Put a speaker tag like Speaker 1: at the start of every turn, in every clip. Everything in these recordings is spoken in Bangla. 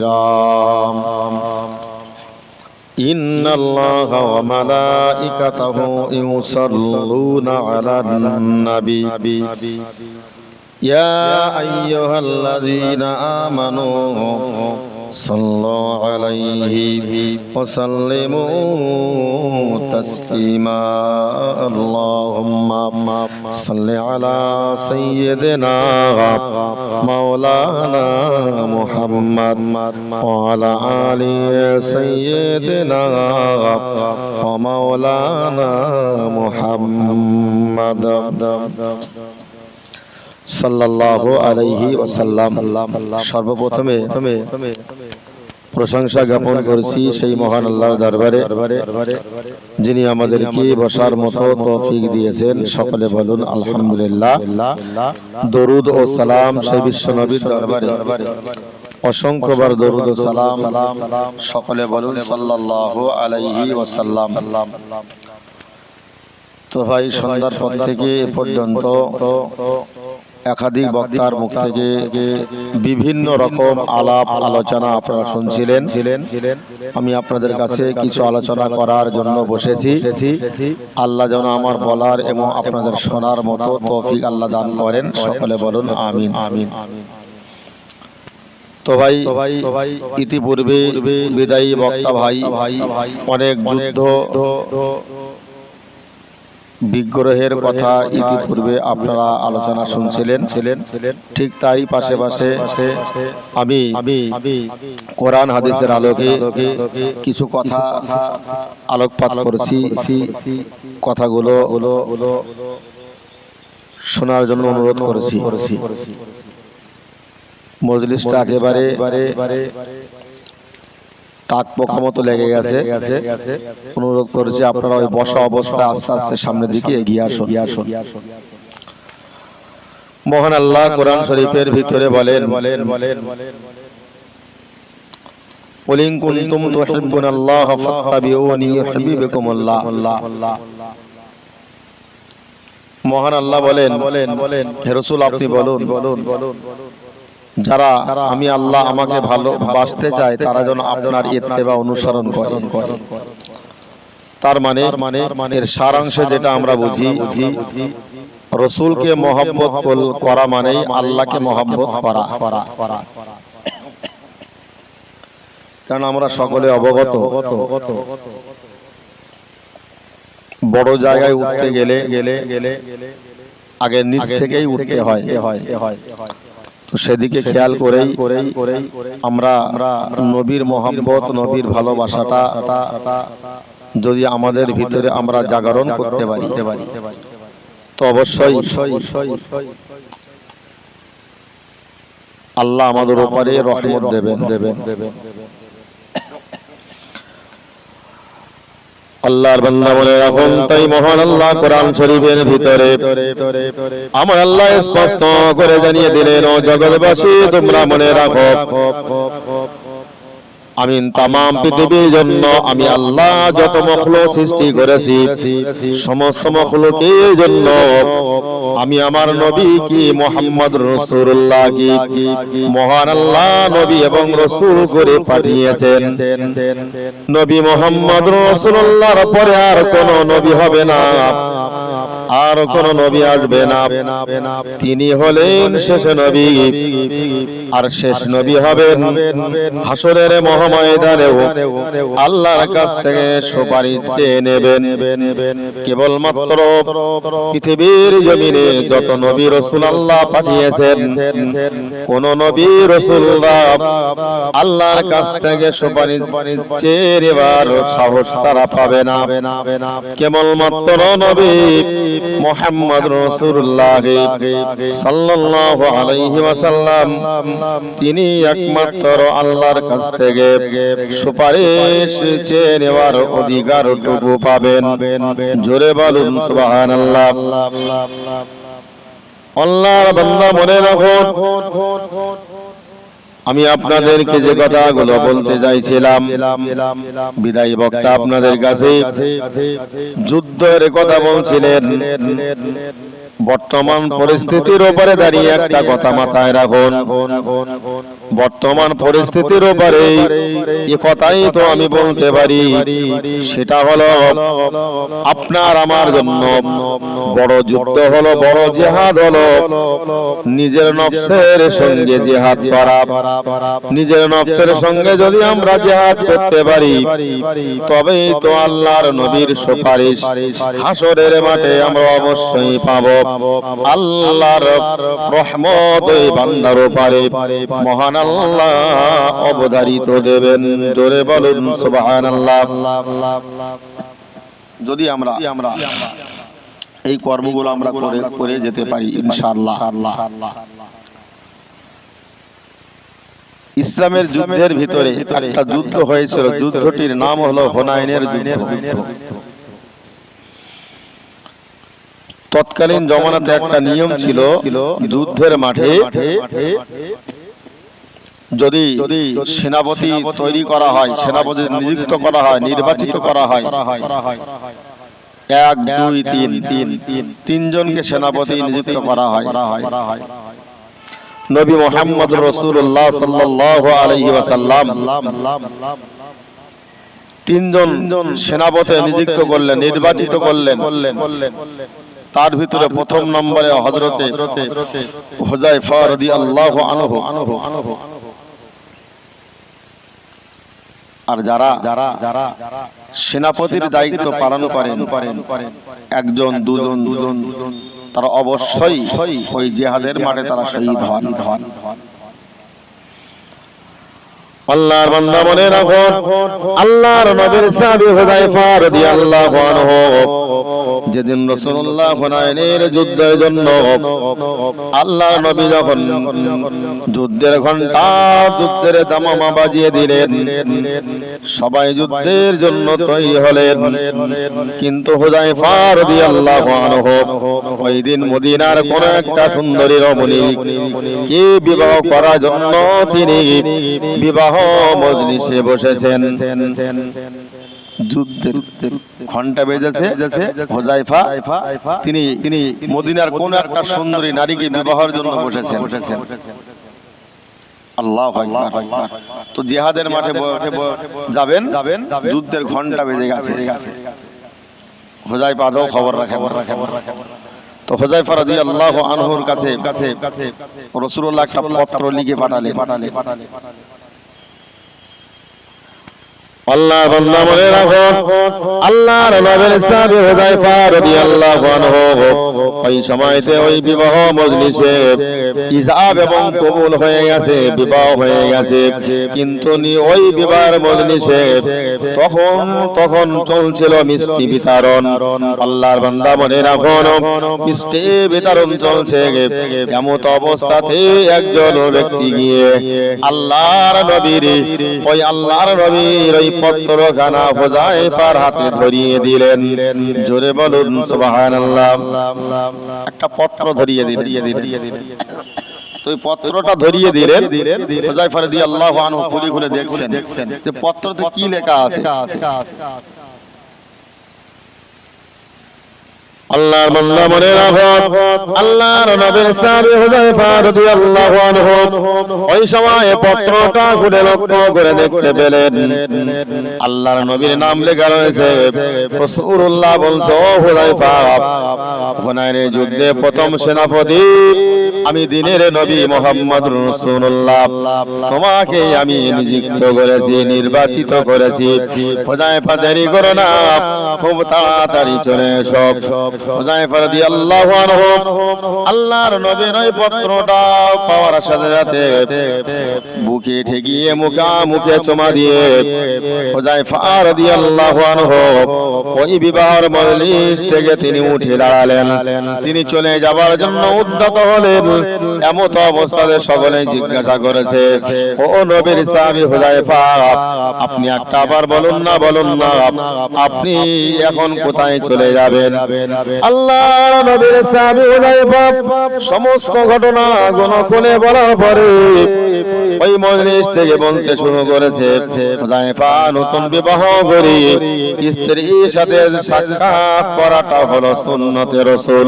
Speaker 1: الكرام إن الله وملائكته يصلون على النبي يا أيها الذين آمنوا صلوا عليه وسلموا تسليما اللهم صل على سيدنا مولانا محمد وعلى آل سيدنا ومولانا محمد সাল্লাল্লাহু আলাইহি ওয়াসাল্লাম। সর্বপ্রথমে প্রশংসা জ্ঞাপন করছি সেই মহান আল্লাহর দরবারে, যিনি আমাদেরকে বসার মতো তৌফিক দিয়েছেন। সকলে বলুন আলহামদুলিল্লাহ। দরুদ ও সালাম সেই বিশ্ব নবীর দরবারে, অসংখ্যবার দরুদ ও সালাম। সকলে বলুন সাল্লাল্লাহু আলাইহি ওয়াসাল্লাম। তো ভাই, সন্ধ্যার পর থেকে এ পর্যন্ত একাধিক বক্তার মুখ থেকে বিভিন্ন রকম আলাপ আলোচনা আপনারা শুনছিলেন। আমি আপনাদের কাছে কিছু আলোচনা করার জন্য বসেছি। আল্লাহ যেন আমার বলার এবং আপনাদের শোনার মতো তৌফিক আল্লাহ দান করেন। সকলে বলুন আমিন। তো ভাই, ইতিপূর্বে বিদায়ী বক্তা ভাই অনেক যুদ্ধ বিগ্রহের কথা ইতিপূর্বে আপনারা আলোচনা শুনছিলেন। ঠিক তারই পাশে আমি কোরআন হাদিসের আলোকে কিছু কথা আলোকপাত করেছি। কথাগুলো শোনার জন্য অনুরোধ করেছি। মজলিসটা একেবারে টাক পোকা মতো লেগে গেছে। অনুরোধ করেছি আপনারা ওই বসা অবস্থায় আস্তে আস্তে সামনের দিকে এগিয়ে আসুন। মহান আল্লাহ কোরআন শরীফের ভিতরে বলেন, কুল ইন কুনতুম তুহিব্বুনাল্লাহ ফাত্তাবিউনি ইউহিব্বুকুমুল্লাহ। মহান আল্লাহ বলেন, হে রাসূল আপনি বলুন, যারা আমি আল্লাহ আমাকে ভালোবাসতে চায় তারা যেন আপনার ইত্তেবা অনুসরণ করে। তার মানে এর সারাংশে যেটা আমরা বুঝি, রাসূলকে মহব্বত করা মানেই আল্লাহকে মহব্বত করা। কারণ আমরা সকলে অবগত, বড় জায়গায় উঠতে গেলে আগে নিচ থেকেই উঠতে হয়। তো সেদিকে খেয়াল করেই আমরা নবীর মহব্বত, নবীর ভালোবাসাটা যদি আমাদের ভিতরে আমরা জাগরণ করতে পারি তো অবশ্যই আল্লাহ আমাদের উপরে রহমত দেবেন। আল্লাহর বান্দা বলে রাখুন, তাই মহান আল্লাহ কোরআন শরীফের ভিতরে আমার আল্লাহ স্পষ্ট করে জানিয়ে দিলেন, ও জগৎবাসী তোমরা মনে রাখো, আমি তামাম পৃথিবীর জন্য আমি আল্লাহ যত মখলুক সৃষ্টি করেছি সমস্ত মখলুকের জন্য আমি আমার নবী কি মুহাম্মদ রাসূলুল্লাহ কি মহান আল্লাহ নবী এবং রাসূল করে পাঠিয়েছেন। নবী মুহাম্মদ রাসূলুল্লাহর পরে আর কোন নবী হবে না, আর কোন নবী আসবে না। তিনি হলেন শেষ নবী, আর শেষ নবী হবেন হাসরের মহাময়দানে আল্লাহর কাছ থেকে সুপারিশ চেয়ে নেবেন। কেবলমাত্র পৃথিবীর জমিনে যত নবী রাসূল আল্লাহ পাঠিয়েছেন, কোন নবী রাসূলরা আল্লাহর কাছ থেকে সুপারিশ চেয়ে নেবার সাহস তারা পাবে না। কেবলমাত্র নবী মুহাম্মদ রাসূলুল্লাহ সাল্লাল্লাহু আলাইহি ওয়াসাল্লাম তিনি একমাত্র আল্লাহর কাছ থেকে সুপারিশ চেয়ে নেওয়ার অধিকারটুকু পাবেন। জোরে বলুন সুবহানাল্লাহ। আল্লাহর বান্দা মনে রাখুন, আমি আপনাদেরকে যে কথাগুলো বলতে চাইছিলাম, বিদায়ী বক্তা আপনাদের কাছে যুদ্ধের কথা বলছিলেন। বর্তমান পরিস্থিতির উপরে দাঁড়িয়ে একটা কথা মাথায় রাখুন, বর্তমান পরিস্থিতির উপরে এই কথাই তো আমি বলতে পারি, সেটা হলো আপনার আমার জন্য বড় যুদ্ধ হলো, বড় জিহাদ হলো নিজের নফসের সঙ্গে জিহাদ করা। নিজের নফসের সঙ্গে যদি আমরা জিহাদ করতে পারি তবেই তো আল্লাহর নবীর সুপারিশ হাসরের মাঠে আমরা অবশ্যই পাবো। আল্লাহর রহমত ওই বান্দার উপরে মহান আল্লাহ অবধারিত দেবেন। জোরে বলুন সুবহানাল্লাহ। যদি আমরা এই কর্মগুলো আমরা করে যেতে পারি ইনশাআল্লাহ। ইসলামের যুদ্ধের ভিতরে একটা যুদ্ধ হয়েছিল, যুদ্ধটির নাম হলো হুনাইনের যুদ্ধ। তৎকালীন জমানাতে একটা নিয়ম ছিল, যুদ্ধের মাঠে যদি সেনাপতি তৈরি করা হয়, সেনাপতি নিযুক্ত করা হয়, নির্বাচিত করা হয়, 1 2 3 তিনজনকে সেনাপতি নিযুক্ত করা হয়। নবী মুহাম্মদ রাসূলুল্লাহ সাল্লাল্লাহু আলাইহি ওয়াসাল্লাম তিনজন সেনাপতি নিযুক্ত করলেন, নির্বাচিত করলেন। তার ভিতরে প্রথম নম্বরে হযরতে হুযায়ফা রাদিয়াল্লাহু আনহু। আর যারা সেনাপতির দায়িত্ব পালন করেন, একজন দুজন তারা অবশ্যই ওই জিহাদের মাঠে তারা শহীদ হন। আল্লাহর বান্দা মনে রাখো, আল্লাহর নবীর সাহাবী হুযায়ফা রাদিয়াল্লাহু আনহু যেদিন রাসূলুল্লাহ হুনাইনের যুদ্ধের জন্য আল্লাহর নবী যখন যুদ্ধের ঘন্টা, যুদ্ধের দামামা বাজিয়ে দিলেন, সবাই যুদ্ধের জন্য তৈরি হলেন। কিন্তু হুযায়ফা রাদিয়াল্লাহু আনহু ওই দিন মদিনার কোন একটা সুন্দরী রমণীকে বিবাহ করার জন্য তিনি বিবাহ মজলিসে বসেছেন। যুদ্ধের ঘন্টা বেজেছে, হুযায়ফা তিনি মদিনার কোন একটা সুন্দরী নারীকে বিবাহের জন্য বসেছেন। আল্লাহু আকবার। তো জিহাদের মাঠে যাবেন, যুদ্ধের ঘন্টা বেজে গেছে, হুযায়ফা আদৌ খবর রাখেন। তো হুযায়ফা রাদিয়াল্লাহু আনহুর কাছে রাসূলুল্লাহ একটা পত্র লিখে পাঠালেন। আল্লাহর বান্দা মনে রাখো, আল্লাহর নবীর সাহাবী হুযায়ফা রাদিয়াল্লাহু আনহু ওই সময়তে ওই বিবাহ মজলিসে ইজাব এবং কবুল হয়ে গেছে, বিবাহ হয়ে গেছে। কিন্তু ওই বিবাহের মজলিসে তখন চলছিল মিষ্টি বিতরণ। আল্লাহর বান্দা মনে রাখো, মিষ্টি বিতরণ চলছে, এমত অবস্থাতে একজন ব্যক্তি গিয়ে আল্লাহর নবীর ওই পত্রখানা হুযায়ফার হাতে ধরিয়ে দিলেন। জোরে বলুন সুবহানাল্লাহ। একটা পত্র ধরিয়ে দিলেন। তো এই পত্রটা ধরিয়ে দিলেন, হুযায়ফা রাদিয়াল্লাহু আনহু খুলে খুলে দেখছেন যে পত্রতে কি লেখা আছে। আল্লাহর বান্দা মনে রাখো, আল্লাহর নবীর সাহাবী হুযায়ফা রাদিয়াল্লাহু আনহু ওই সময় পত্রটা খুলে লক্ষ্য করে দেখতে পেলেন আল্লাহর নবীর নাম লেখা রয়েছে। রাসূলুল্লাহ বলছে, ও হুযায়ফা, হুনাইনের যুদ্ধে প্রথম সেনাপতি আমি দিনের নবী মুহাম্মদ রাসূলুল্লাহ, তোমাকে আমি নিযুক্ত করেছি, নির্বাচিত করেছি। হুযায়ফা দেরি করো না, খুব তাড়াতাড়ি চলে এসো। হুযায়ফা রাদিয়াল্লাহু আনহু আল্লাহর নবীর ওই পত্রটা পাওয়ার সাথে সাথে বুকে ঠেকিয়ে মুখে চুমা দিয়ে হুযায়ফা রাদিয়াল্লাহু আনহু ওই বিবাহের মজলিস থেকে তিনি উঠে দাঁড়ালেন। তিনি চলে যাবার জন্য উদ্যত হলেন। এমত অবস্থাতে সকলে জিজ্ঞাসা করেছে, ও নবীর সাহাবী হুযায়ফা, আপনি একটা আবার বলুন না আপনি এখন কোথায় চলে যাবেন? আল্লাহর নবীর সাহাবী হুযায়ফা সমস্ত ঘটনা খুলে বলার পরে ওই মজলিস থেকে বলতে শুরু করেছে, হুযায়ফা নতুন বিবাহ করে স্ত্রীর সাথে সাক্ষাৎ করাটা হলো সুন্নতে রাসূল।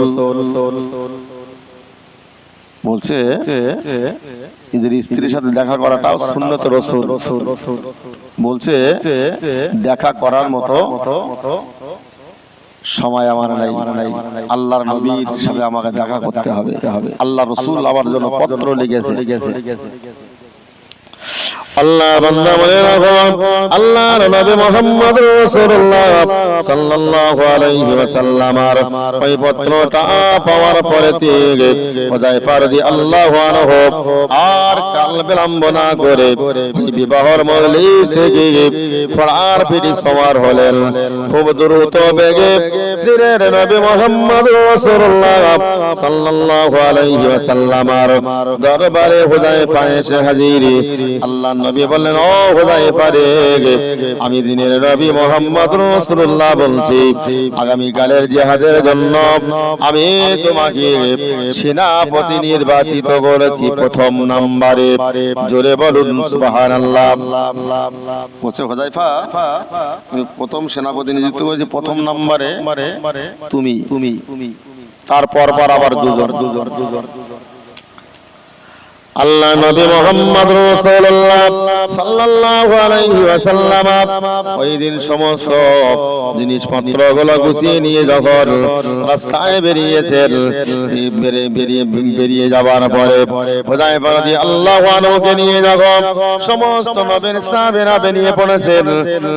Speaker 1: বলছে নিজের স্ত্রীর সাথে দেখা করাটাও সুন্নতে রাসূল। বলছে দেখা করার মতো সময় আমার নাই, আল্লাহর নবীর সাথে আমাকে দেখা করতে হবে। আল্লাহ রাসূল আমার জন্য পত্র লিখেছে। আল্লাহর বান্দা বলে রাখো, আল্লাহর নবী মুহাম্মদ রাসূলুল্লাহ সাল্লাল্লাহু আলাইহি ওয়াসাল্লামের ওই পত্রটা পাওয়ার পরে থেকে হুযায়ফা রাদিয়াল্লাহু আনহু আর কাল বিলম্ব না করে ওই বিবাহর মজলিস থেকে ফরার পিটি সওয়ার হলেন। খুব দ্রুত বেগে দিনের নবী মুহাম্মদ রাসূলুল্লাহ সাল্লাল্লাহু আলাইহি ওয়াসাল্লামের দরবারে হুযায়ফা এসে হাজির। আল্লাহ নবী বললেন, ও হুযায়ফা রে, আমি দিনের নবী মুহাম্মদ রাসূলুল্লাহ বলছি, আগামী কালের জিহাদের জন্য আমি তোমাকে সেনাপতি নির্বাচিত করেছি প্রথম নম্বরে। জোরে বলুন সুবহানাল্লাহ। বলছে হুযায়ফা, আমি প্রথম সেনাপতি নিযুক্ত করেছি প্রথম নম্বরে তুমি, তারপর আবার দুজন। আল্লাহ নবী মুহাম্মদ রাসূলুল্লাহ সাল্লাল্লাহু আলাইহি ওয়াসাল্লাম ওই দিন সমস্ত জিনিসপত্রগুলো গুছিয়ে নিয়ে যখন রাস্তায় বেরিয়েছেন, বেরিয়ে যাবার পরে হুযায়ফা রাদিয়াল্লাহু আনহুকে নিয়ে যখন সমস্ত নবীর সাহাবীরা বেরিয়ে পড়েছেন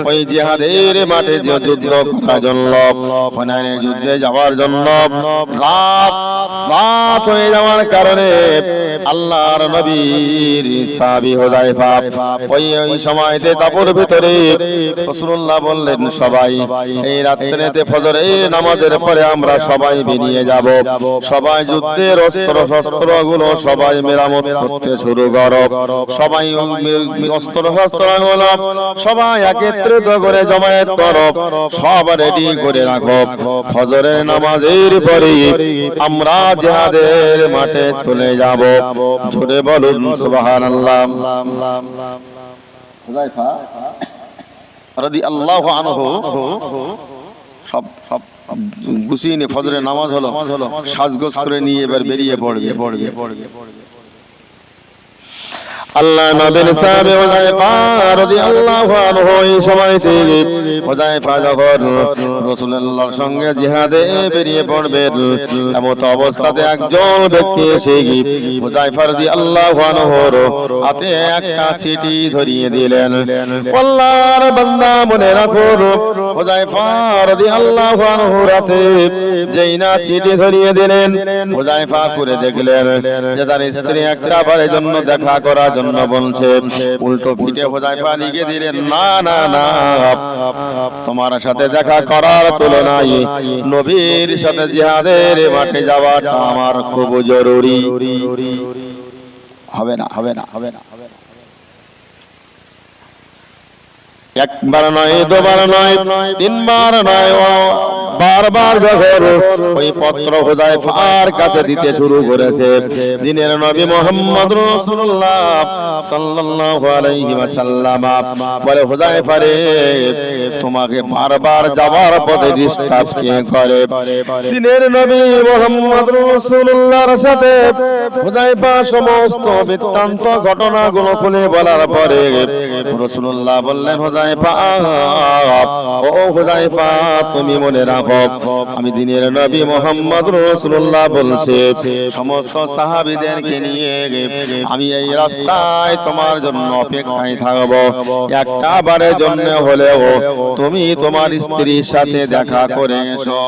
Speaker 1: ওই জিহাদের মাঠে যে যুদ্ধ করার জন্য, হুনাইনের যুদ্ধে যাওয়ার জন্য, রাত হয়ে যাওয়ার কারণে আল্লাহর নবীর সাহাবী হুযায়ফা ওই সময়তে তাঁবুর ভিতরে রাসূলুল্লাহ বললেন, সবাই এই রাত্রিতে ফজরের নামাজের পরে আমরা সবাই বেরিয়ে যাব, সবাই যুদ্ধের অস্ত্র শস্ত্রগুলো সবাই মেরামত করতে শুরু করো, সবাই অস্ত্র শস্ত্রগুলো সবাই একত্রিত করে জমায়েত করো, সব রেডি করে রাখো, ফজরের নামাজের পরে আমরা জিহাদের মাঠে চলে যাব। জোরে বলুন সুবহানাল্লাহ। হুযায়ফা রাদিয়াল্লাহু আনহু সব গুছিয়ে নিয়ে ফজরের নামাজ হলো, সাজগোজ করে নিয়ে এবার বেরিয়ে পড়বে। আল্লাহ নবীর সাহাবী হুযায়ফা রাদিয়াল্লাহু আনহু এই সময়তে হুযায়ফা যখন রাসূলুল্লাহর সঙ্গে জিহাদে বেরিয়ে পড়বেন, এমন অবস্থাতে একজন ব্যক্তি এসে হুযায়ফা রাদিয়াল্লাহু আনহুর হাতে একটা চিঠি ধরিয়ে দিলেন। আল্লাহর বান্দা মনে রাখো, হুযায়ফা রাদিয়াল্লাহু আনহুর হাতে যেই না চিঠি ধরিয়ে দিলেন, হুযায়ফা করে দেখলেন যে তার স্ত্রী একটা বারের জন্য দেখা করার জন্য বলছে। উল্টো পিঠে হুযায়ফা লিখে দিলেন, না না না, তোমার সাথে দেখা করার তুলনায় নবীর সাথে জিহাদের মাঠে যাওয়াটা আমার খুব জরুরি। হবে না। একবার নয়, দুবার নয়, তিনবার নয়, বারবার যখন ওই পত্র হুযায়ফার কাছে দিতে শুরু করেছে, দিনের নবী মুহাম্মদ রাসূলুল্লাহ সাল্লাল্লাহু আলাইহি ওয়াসাল্লাম বলে, হুযায়ফা রে, তোমাকে বারবার যাওয়ার পথে ডিস্টার্ব কে করে? দিনের নবী মুহাম্মদ রাসূলুল্লাহর সাথে হুযায়ফা সমস্ত বৃত্তান্ত ঘটনাগুলো খুলে বলার পরে রাসূলুল্লাহ বললেন, হুযায়ফা, ও হুযায়ফা, তুমি মনে রাখো, আমি দিনের নবী মুহাম্মদ রাসূলুল্লাহ বলছি, সমস্ত সাহাবীদেরকে নিয়ে আমি এই রাস্তায় তোমার জন্য অপেক্ষায় থাকব, একটা বারের জন্য হলেও তুমি তোমার স্ত্রীর সাথে দেখা করে এসো।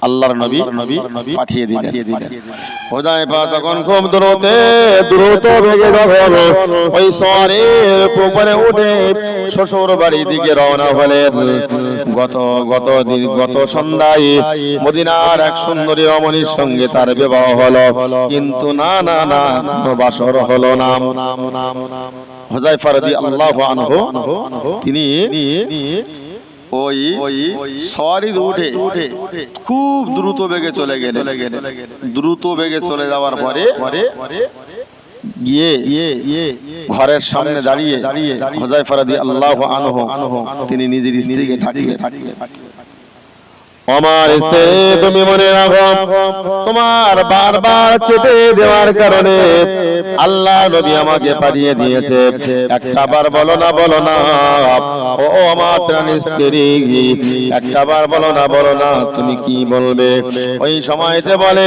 Speaker 1: আল্লাহর নবী পাঠিয়ে দিলেন। হুযায়ফা তখন খুব দ্রুত বেগে যখন ওই সওয়ারির উপরে উঠে শ্বশুর বাড়ির দিকে রওনা হলেন। গত সন্ধ্যায় মদিনার এক সুন্দরী রমণীর সঙ্গে তার বিবাহ হলো, কিন্তু না কোনো বাসর হলো না। হুযায়ফা রাদিয়াল্লাহু আনহু তিনি ওই সওয়ারি উঠে খুব দ্রুত বেগে চলে গেলেন। দ্রুত বেগে চলে যাওয়ার পরে গিয়ে ঘরের সামনে দাঁড়িয়ে হুযায়ফা রাদিয়াল্লাহু আনহু তিনি নিজের স্ত্রীকে ডাকলেন, আমার স্ত্রী তুমি মনে রাখো, তোমার বারবার চেপে দেওয়ার কারণে আল্লাহ নবী আমাকে পাঠিয়ে দিয়েছে, একটা বার বলো না ও আমার প্রাণের স্ত্রী, একটা বার বলো না তুমি কি বলবে? ওই সময়তে বলে,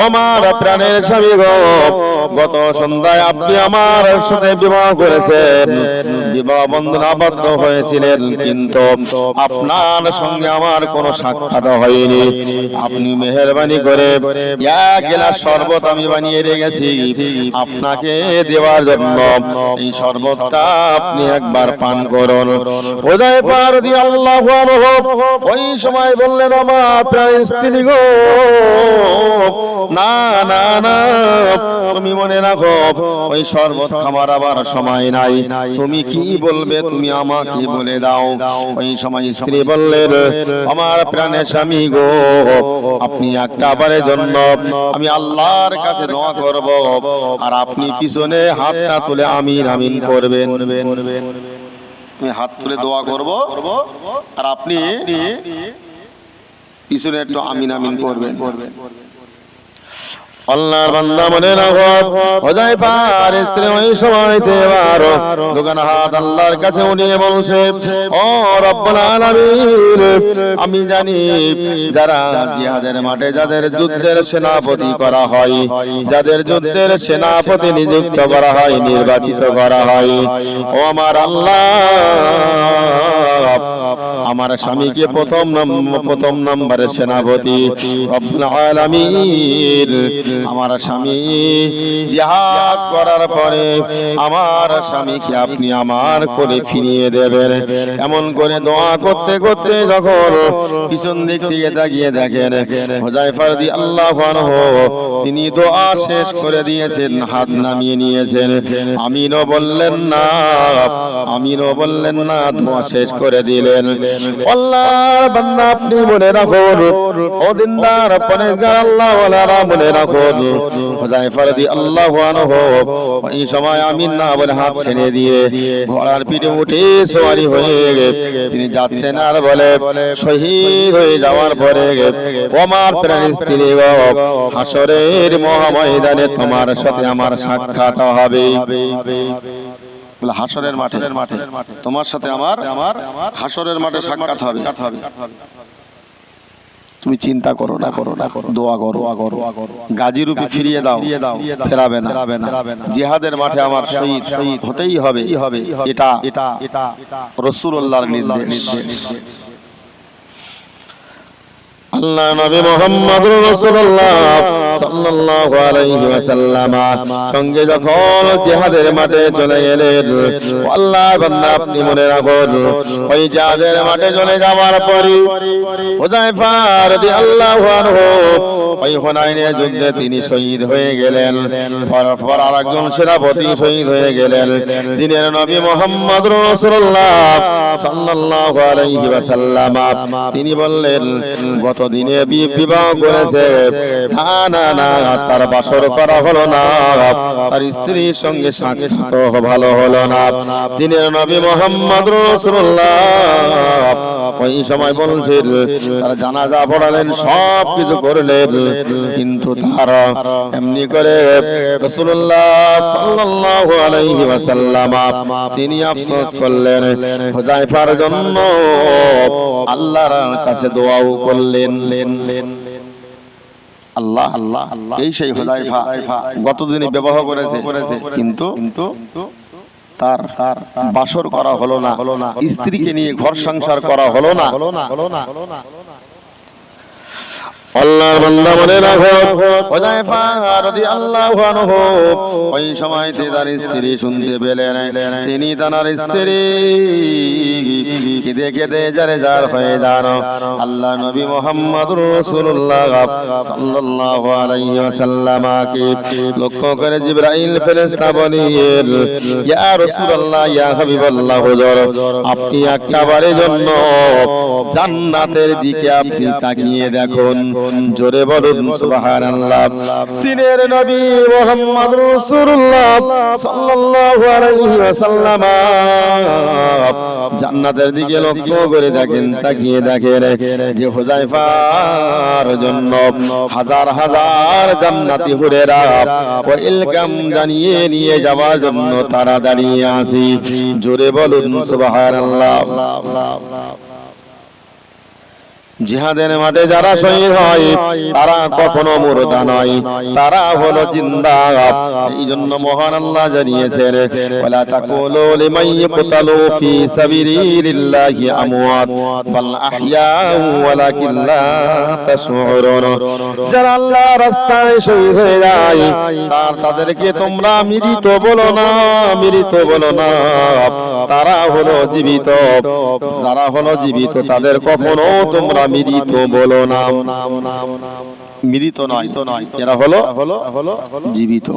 Speaker 1: আমার প্রাণের স্বামী গো, গত সন্ধ্যায় আপনি আমার সাথে বিবাহ করেছেন, বিবাহ বন্ধন আবদ্ধ হয়েছিলেন, কিন্তু আপনার সঙ্গে আমার কোনো সাক্ষাৎ হয়নি। আপনি মেহেরবানি করে এক গ্লাস শরবত আমি বানিয়ে রেখেছি আপনাকে দেওয়ার জন্য, এই শরবতটা আপনি একবার পান করুন। হুযায়ফা রাদিয়াল্লাহু আনহু ওই সময় বললেন, আমার প্রাণের স্ত্রী গো, না তুমি মনে রাখো, ওই শরবত খাবার আবার সময় নাই, তুমি কি বলবে তুমি আমাকে বলে দাও। ওই সময় স্ত্রী বললেন, আমার প্রাণের স্বামী গো, আপনি একটা বারের জন্য আমি আল্লাহর কাছে দোয়া করব, আর আপনি পিছনে হাতটা তুলে আমিন আমিন করবেন। তুমি হাত তুলে দোয়া করব, আর আপনি পিছনে একটু আমিন আমিন করবেন। আল্লাহর বান্দা মনে রাখো, হুযায়ফার স্ত্রী ওই সময়তে এবার দোকান হাত আল্লাহর কাছে উঠিয়ে বলছে, ও রব্বুল আলামিন, আমি জানি যারা জিহাদের মাঠে যাদের যুদ্ধের সেনাপতি করা হয়, যাদের যুদ্ধের সেনাপতি নিযুক্ত করা হয়, নির্বাচিত করা হয়, ও আমার আল্লাহ, আমার স্বামীকে প্রথম নম্বরে সেনাপতি রব্বুল আলামিন, আমার স্বামী জিহাদ করার পরে আমার স্বামীকে আপনি আমার কোলে ফিরিয়ে দেবেন। এমন করে দোয়া করতে করতে যখন পিছন দিক থেকে তাকিয়ে দেখেন হুযায়ফা রাদিয়াল্লাহু আনহু তিনি দোয়া শেষ করে দিয়েছেন, হাত নামিয়ে নিয়েছেন, আমিনও বললেন না, দোয়া শেষ করে দিলেন। আল্লাহর বান্দা আপনি মনে রাখুন, ও দিনদার পরেজগার আল্লাহ ওয়ালারা মনে রাখুন, হুযায়ফা রাদিয়াল্লাহু আনহু এই সময় আমিন না বলে হাত ছেড়ে দিয়ে ঘোড়ার পিঠে উঠে সওয়ারি হয়ে তিনি যাচ্ছেন, আর বলে, শহীদ হয়ে যাওয়ার পরে আমার প্রাণের স্ত্রী গো, হাসরের মহাময়দানে তোমার সাথে আমার সাক্ষাৎ হবে। হাসরের মাঠে তোমার সাথে আমার হাসরের মাঠে সাক্ষাৎ হবে। তুমি চিন্তা করো না, দোয়া করো, গাজী রূপে ফিরিয়ে দাও, ফেরাবে না। জিহাদের মাঠে আমার শহীদ হতেই হবে, এটা রাসূলুল্লাহর নির্দেশ। আল্লাহ নবী মুহাম্মদুর রাসূলুল্লাহ সাল্লাল্লাহু আলাইহি ওয়াসাল্লাম সঙ্গে যখন জিহাদের মাঠে চলে গেলেন, আল্লাহর বান্দা আপনি মনে রাখুন, ওই জিহাদের মাঠে চলে যাওয়ার পরে হুযায়ফা রাদিয়াল্লাহু আনহু ওই হুনাইনের যুদ্ধে তিনি শহীদ হয়ে গেলেন। পর আরেকজন সেনাপতি শহীদ হয়ে গেলেন, দিনের নবী মুহাম্মদুর রাসূলুল্লাহ সাল্লাল্লাহু আলাইহি ওয়াসাল্লাম তিনি বললেন, গত দিনে বিবাহ করেছে, না তার বাসর করা হলো না, তার স্ত্রীর সঙ্গে সাক্ষাৎ ভালো হলো না। দিনের নবী মুহাম্মদ রাসূলুল্লাহ ওই সময় বলছেন, তারা জানাজা পড়ালেন, সব কিছু করলেন, কিন্তু তারা এমনি করে রাসূলুল্লাহ সাল্লাল্লাহু আলাইহি ওয়াসাল্লাম তিনি আফসোস করলেন, হুযায়ফার জন্য আল্লাহর কাছে দোয়াও করলেন। আল্লাহ এই সেই হুযায়ফা গতদিনই বিবাহ করেছে, কিন্তু তার বাসর করা হলো না, স্ত্রীকে নিয়ে ঘর সংসার করা হলো না। আল্লাহর বান্দা মনে রাখো হুযায়ফা রাদিয়াল্লাহু আনহু ওই সময়তে তার স্ত্রী শুনতে পেলেন, তিনি তার স্ত্রী কেঁদে কেঁদে জারে জার হয়ে যান। আল্লাহ নবী মুহাম্মদুর রাসূলুল্লাহ সাল্লাল্লাহু আলাইহি ওয়াসাল্লামকে লক্ষ্য করে জিবরাইল ফেরেশতা বলেন, ইয়া রাসূলুল্লাহ, ইয়া হাবিবাল্লাহ, হুজুর আপনি একবারের জন্য জান্নাতের দিকে আপনি তাকিয়ে দেখুন। জোরে বলুন সুবহানাল্লাহ। দিনের নবী মুহাম্মদুর রাসূলুল্লাহ সাল্লাল্লাহু আলাইহি ওয়াসাল্লাম জান্নাতের দিকে লক্ষ্য করে দেখেন, তাকিয়ে দেখেন যে হুযায়ফার জন্য হাজার হাজার জান্নাতি হুরেরা ওয়েলকাম জানিয়ে নিয়ে যাওয়ার জন্য তারা দাঁড়িয়ে আছে। জোরে বলুন সুবহানাল্লাহ। জিহাদের মাঠে যারা শহীদ হয় তারা কখনো মুর্দা নয়, তারা হলো জিন্দা। এই জন্য মহান আল্লাহ জানিয়েছেন, ওয়ালা তাকুলু লিমান ইয়াকতালু ফি সাবিলিল্লাহি আমওয়াত বাল আহইয়াউ ওয়ালাকিন লা তাশউরুন। যারা আল্লাহর রাস্তায় শহীদ হয়ে যায় তাদেরকে তোমরা মৃত বলো না, মৃত বলো না। তারা হলো জীবিত, তারা হলো জীবিত, তাদের কখনো তোমরা মৃত বলো না। মৃত নয়, এরা হলো জীবিত।